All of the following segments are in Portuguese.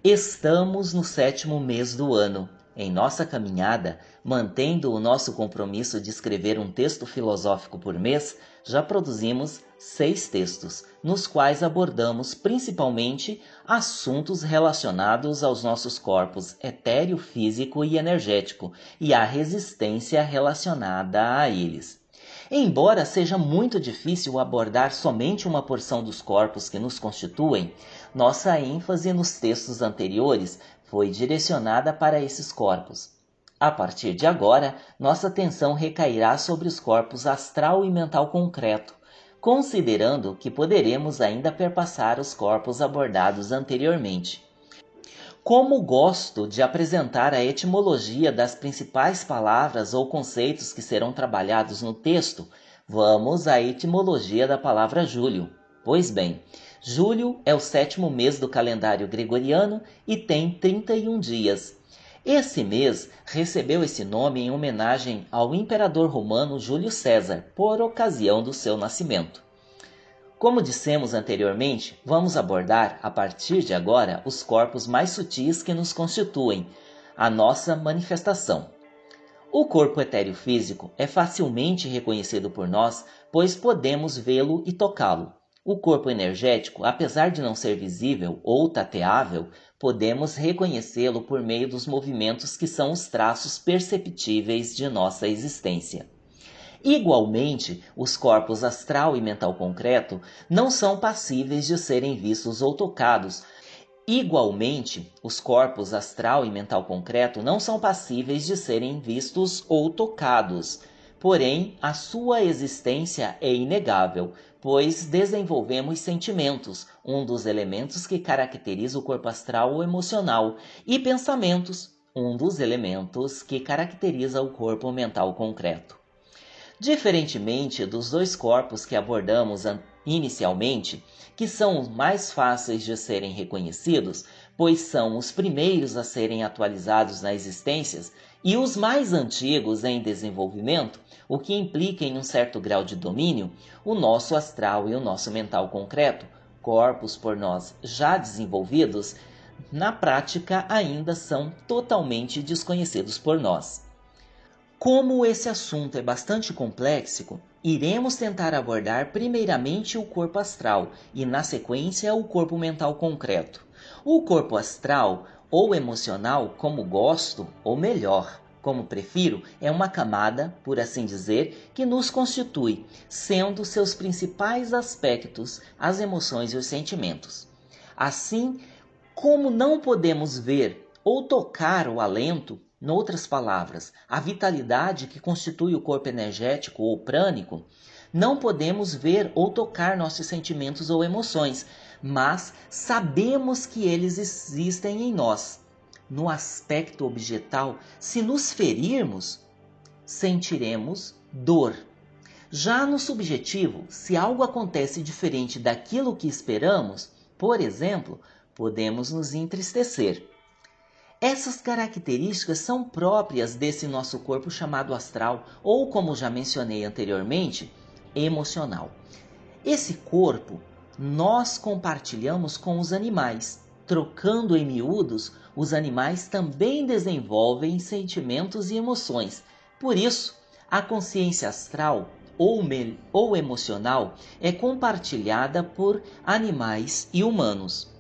Estamos no 7º mês do ano. Em nossa caminhada, mantendo o nosso compromisso de escrever um texto filosófico por mês, já produzimos 6 textos, nos quais abordamos principalmente assuntos relacionados aos nossos corpos etéreo, físico e energético e à resistência relacionada a eles. Embora seja muito difícil abordar somente uma porção dos corpos que nos constituem, nossa ênfase nos textos anteriores foi direcionada para esses corpos. A partir de agora, nossa atenção recairá sobre os corpos astral e mental concreto, considerando que poderemos ainda perpassar os corpos abordados anteriormente. Como gosto de apresentar a etimologia das principais palavras ou conceitos que serão trabalhados no texto, vamos à etimologia da palavra julho. Pois bem, julho é o 7º mês do calendário gregoriano e tem 31 dias. Esse mês recebeu esse nome em homenagem ao imperador romano Júlio César, por ocasião do seu nascimento. Como dissemos anteriormente, vamos abordar, a partir de agora, os corpos mais sutis que nos constituem, a nossa manifestação. O corpo etéreo físico é facilmente reconhecido por nós, pois podemos vê-lo e tocá-lo. O corpo energético, apesar de não ser visível ou tateável, podemos reconhecê-lo por meio dos movimentos que são os traços perceptíveis de nossa existência. Igualmente, os corpos astral e mental concreto não são passíveis de serem vistos ou tocados. Igualmente, os corpos astral e mental concreto não são passíveis de serem vistos ou tocados. Porém, a sua existência é inegável, pois desenvolvemos sentimentos, um dos elementos que caracteriza o corpo astral ou emocional, e pensamentos, um dos elementos que caracteriza o corpo mental concreto. Diferentemente dos dois corpos que abordamos inicialmente, que são os mais fáceis de serem reconhecidos, pois são os primeiros a serem atualizados na existência e os mais antigos em desenvolvimento, o que implica em um certo grau de domínio, o nosso astral e o nosso mental concreto, corpos por nós já desenvolvidos, na prática ainda são totalmente desconhecidos por nós. Como esse assunto é bastante complexo, iremos tentar abordar primeiramente o corpo astral e, na sequência, o corpo mental concreto. O corpo astral ou emocional, como gosto, ou melhor, como prefiro, é uma camada, por assim dizer, que nos constitui, sendo seus principais aspectos as emoções e os sentimentos. Assim, como não podemos ver ou tocar o alento, noutras palavras, a vitalidade que constitui o corpo energético ou prânico, não podemos ver ou tocar nossos sentimentos ou emoções, mas sabemos que eles existem em nós. No aspecto objetal, se nos ferirmos, sentiremos dor. Já no subjetivo, se algo acontece diferente daquilo que esperamos, por exemplo, podemos nos entristecer. Essas características são próprias desse nosso corpo chamado astral, ou como já mencionei anteriormente, emocional. Esse corpo nós compartilhamos com os animais. Trocando em miúdos, os animais também desenvolvem sentimentos e emoções. Por isso, a consciência astral ou emocional é compartilhada por animais e humanos.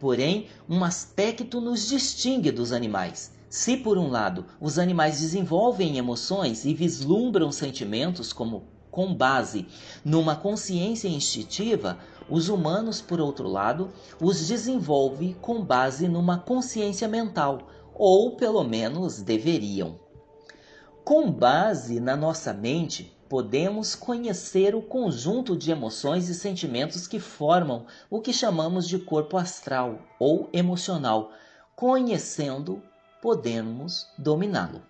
Porém, um aspecto nos distingue dos animais. Se, por um lado, os animais desenvolvem emoções e vislumbram sentimentos com base numa consciência instintiva, os humanos, por outro lado, os desenvolvem com base numa consciência mental, ou pelo menos deveriam. Com base na nossa mente, podemos conhecer o conjunto de emoções e sentimentos que formam o que chamamos de corpo astral ou emocional. Conhecendo, podemos dominá-lo.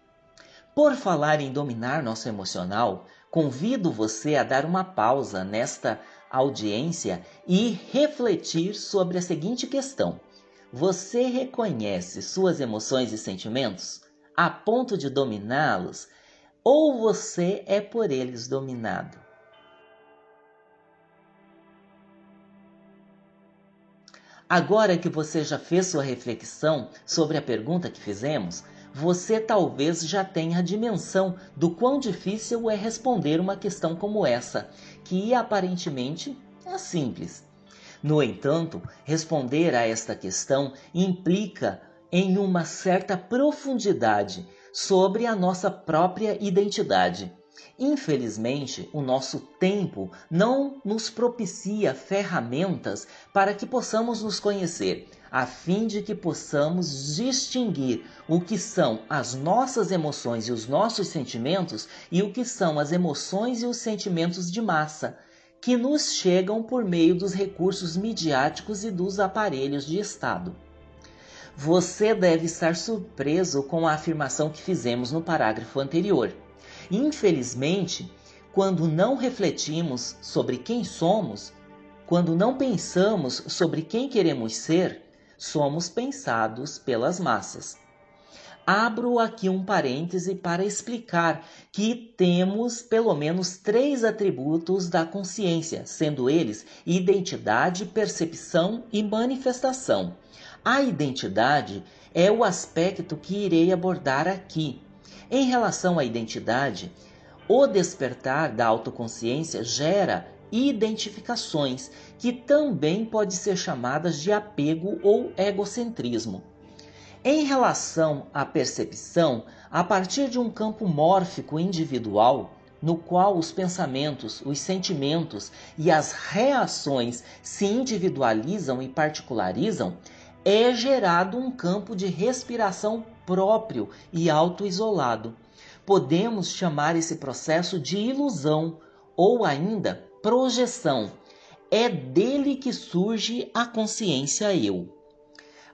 Por falar em dominar nosso emocional, convido você a dar uma pausa nesta audiência e refletir sobre a seguinte questão: você reconhece suas emoções e sentimentos a ponto de dominá-los, ou você é por eles dominado? Agora que você já fez sua reflexão sobre a pergunta que fizemos, você talvez já tenha a dimensão do quão difícil é responder uma questão como essa, que aparentemente é simples. No entanto, responder a esta questão implica em uma certa profundidade sobre a nossa própria identidade. Infelizmente, o nosso tempo não nos propicia ferramentas para que possamos nos conhecer, a fim de que possamos distinguir o que são as nossas emoções e os nossos sentimentos e o que são as emoções e os sentimentos de massa, que nos chegam por meio dos recursos midiáticos e dos aparelhos de Estado. Você deve estar surpreso com a afirmação que fizemos no parágrafo anterior. Infelizmente, quando não refletimos sobre quem somos, quando não pensamos sobre quem queremos ser, somos pensados pelas massas. Abro aqui um parêntese para explicar que temos pelo menos 3 atributos da consciência, sendo eles identidade, percepção e manifestação. A identidade é o aspecto que irei abordar aqui. Em relação à identidade, o despertar da autoconsciência gera identificações, que também pode ser chamadas de apego ou egocentrismo. Em relação à percepção, a partir de um campo mórfico individual, no qual os pensamentos, os sentimentos e as reações se individualizam e particularizam, é gerado um campo de respiração próprio e auto-isolado. Podemos chamar esse processo de ilusão ou ainda projeção. É dele que surge a consciência eu.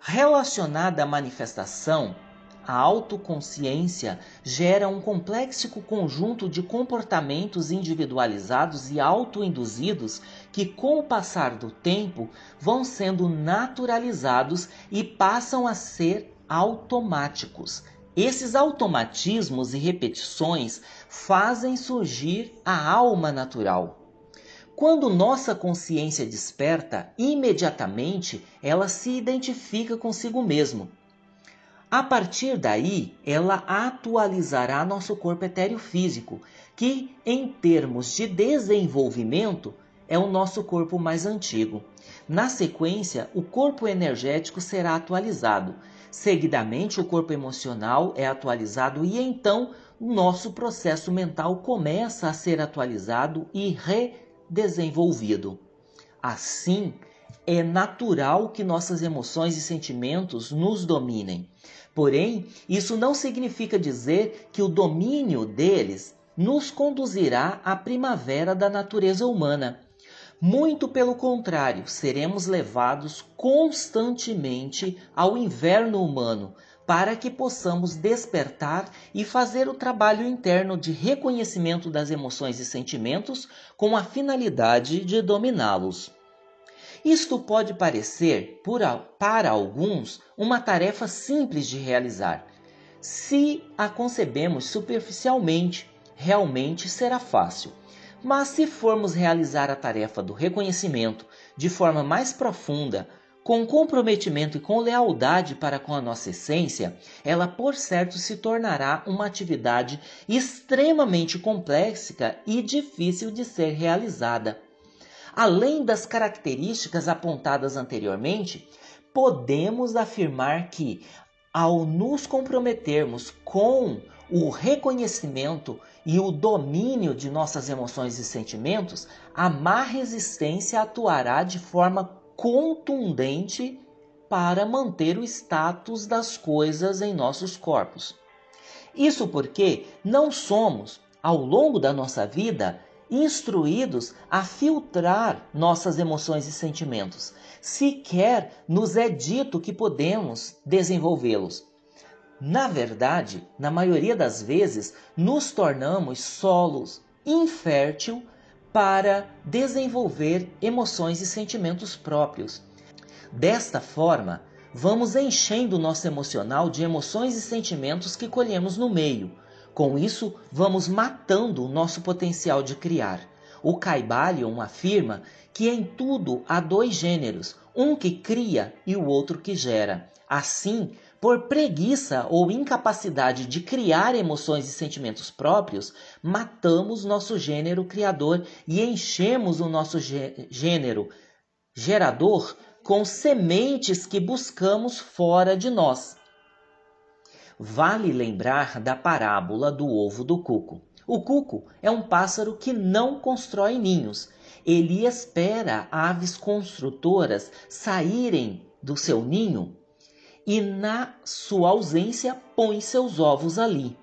Relacionada à manifestação, a autoconsciência gera um complexo conjunto de comportamentos individualizados e autoinduzidos que, com o passar do tempo, vão sendo naturalizados e passam a ser automáticos. Esses automatismos e repetições fazem surgir a alma natural. Quando nossa consciência desperta, imediatamente ela se identifica consigo mesmo. A partir daí, ela atualizará nosso corpo etéreo físico, que, em termos de desenvolvimento, é o nosso corpo mais antigo. Na sequência, o corpo energético será atualizado. Seguidamente, o corpo emocional é atualizado e então o nosso processo mental começa a ser atualizado e desenvolvido. Assim, é natural que nossas emoções e sentimentos nos dominem. Porém, isso não significa dizer que o domínio deles nos conduzirá à primavera da natureza humana. Muito pelo contrário, seremos levados constantemente ao inverno humano, para que possamos despertar e fazer o trabalho interno de reconhecimento das emoções e sentimentos com a finalidade de dominá-los. Isto pode parecer, para alguns, uma tarefa simples de realizar. Se a concebemos superficialmente, realmente será fácil. Mas se formos realizar a tarefa do reconhecimento de forma mais profunda, com comprometimento e com lealdade para com a nossa essência, ela por certo se tornará uma atividade extremamente complexa e difícil de ser realizada. Além das características apontadas anteriormente, podemos afirmar que, ao nos comprometermos com o reconhecimento e o domínio de nossas emoções e sentimentos, a má resistência atuará de forma contundente para manter o status das coisas em nossos corpos. Isso porque não somos, ao longo da nossa vida, instruídos a filtrar nossas emoções e sentimentos. Sequer nos é dito que podemos desenvolvê-los. Na verdade, na maioria das vezes, nos tornamos solos infértil para desenvolver emoções e sentimentos próprios. Desta forma, vamos enchendo o nosso emocional de emoções e sentimentos que colhemos no meio. Com isso, vamos matando o nosso potencial de criar. O Kybalion afirma que em tudo há dois gêneros, um que cria e o outro que gera. Assim, por preguiça ou incapacidade de criar emoções e sentimentos próprios, matamos nosso gênero criador e enchemos o nosso gênero gerador com sementes que buscamos fora de nós. Vale lembrar da parábola do ovo do cuco. O cuco é um pássaro que não constrói ninhos. Ele espera aves construtoras saírem do seu ninho e, na sua ausência, põe seus ovos ali.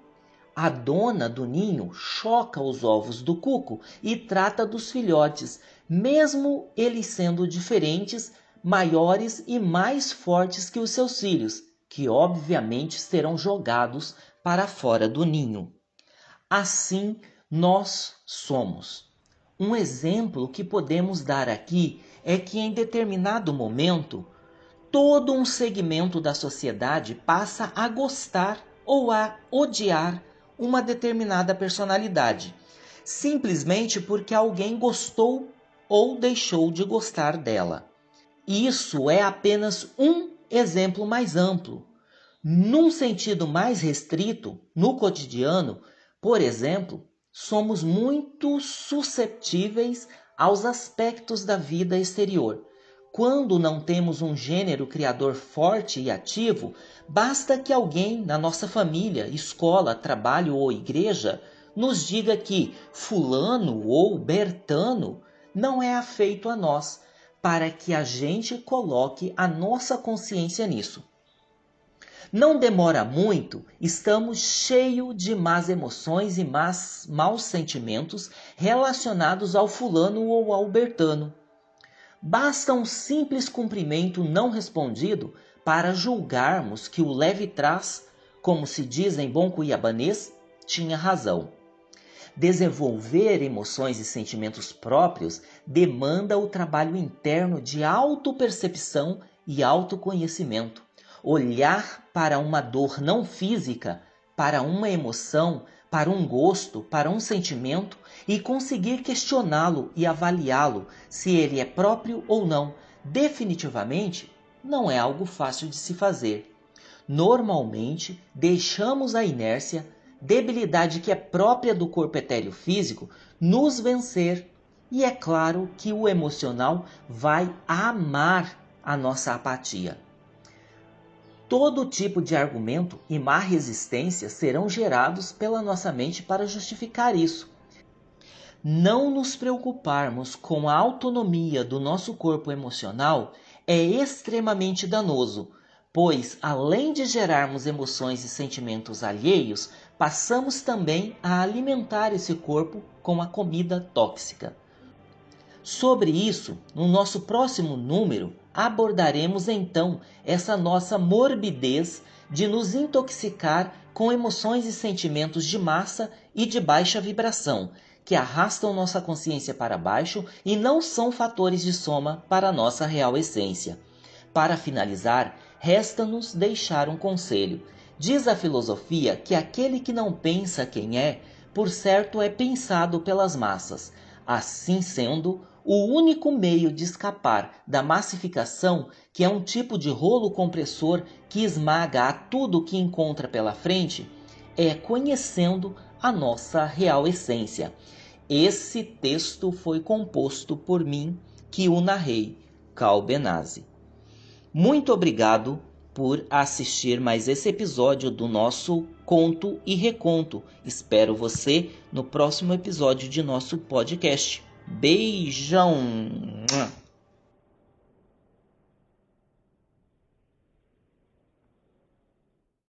A dona do ninho choca os ovos do cuco e trata dos filhotes, mesmo eles sendo diferentes, maiores e mais fortes que os seus filhos, que obviamente serão jogados para fora do ninho. Assim nós somos. Um exemplo que podemos dar aqui é que em determinado momento, todo um segmento da sociedade passa a gostar ou a odiar uma determinada personalidade, simplesmente porque alguém gostou ou deixou de gostar dela. Isso é apenas um exemplo mais amplo. Num sentido mais restrito, no cotidiano, por exemplo, somos muito susceptíveis aos aspectos da vida exterior. Quando não temos um gênero criador forte e ativo, basta que alguém na nossa família, escola, trabalho ou igreja nos diga que fulano ou bertano não é afeito a nós, para que a gente coloque a nossa consciência nisso. Não demora muito, estamos cheios de más emoções e maus sentimentos relacionados ao fulano ou ao bertano. Basta um simples cumprimento não respondido para julgarmos que o leve trás, como se diz em bom cuiabanês, tinha razão. Desenvolver emoções e sentimentos próprios demanda o trabalho interno de autopercepção e autoconhecimento. Olhar para uma dor não física, para uma emoção, para um gosto, para um sentimento e conseguir questioná-lo e avaliá-lo se ele é próprio ou não, definitivamente não é algo fácil de se fazer. Normalmente, deixamos a inércia, debilidade que é própria do corpo etéreo físico, nos vencer. E é claro que o emocional vai amar a nossa apatia. Todo tipo de argumento e má resistência serão gerados pela nossa mente para justificar isso. Não nos preocuparmos com a autonomia do nosso corpo emocional é extremamente danoso, pois, além de gerarmos emoções e sentimentos alheios, passamos também a alimentar esse corpo com a comida tóxica. Sobre isso, no nosso próximo número, abordaremos então essa nossa morbidez de nos intoxicar com emoções e sentimentos de massa e de baixa vibração, que arrastam nossa consciência para baixo e não são fatores de soma para a nossa real essência. Para finalizar, resta-nos deixar um conselho. Diz a filosofia que aquele que não pensa quem é, por certo é pensado pelas massas. Assim sendo, o único meio de escapar da massificação, que é um tipo de rolo compressor que esmaga a tudo que encontra pela frente, é conhecendo a nossa real essência. Esse texto foi composto por mim, que o narrei, Cal Benazzi. Muito obrigado por assistir mais esse episódio do nosso Conto e Reconto. Espero você no próximo episódio de nosso podcast. Beijão!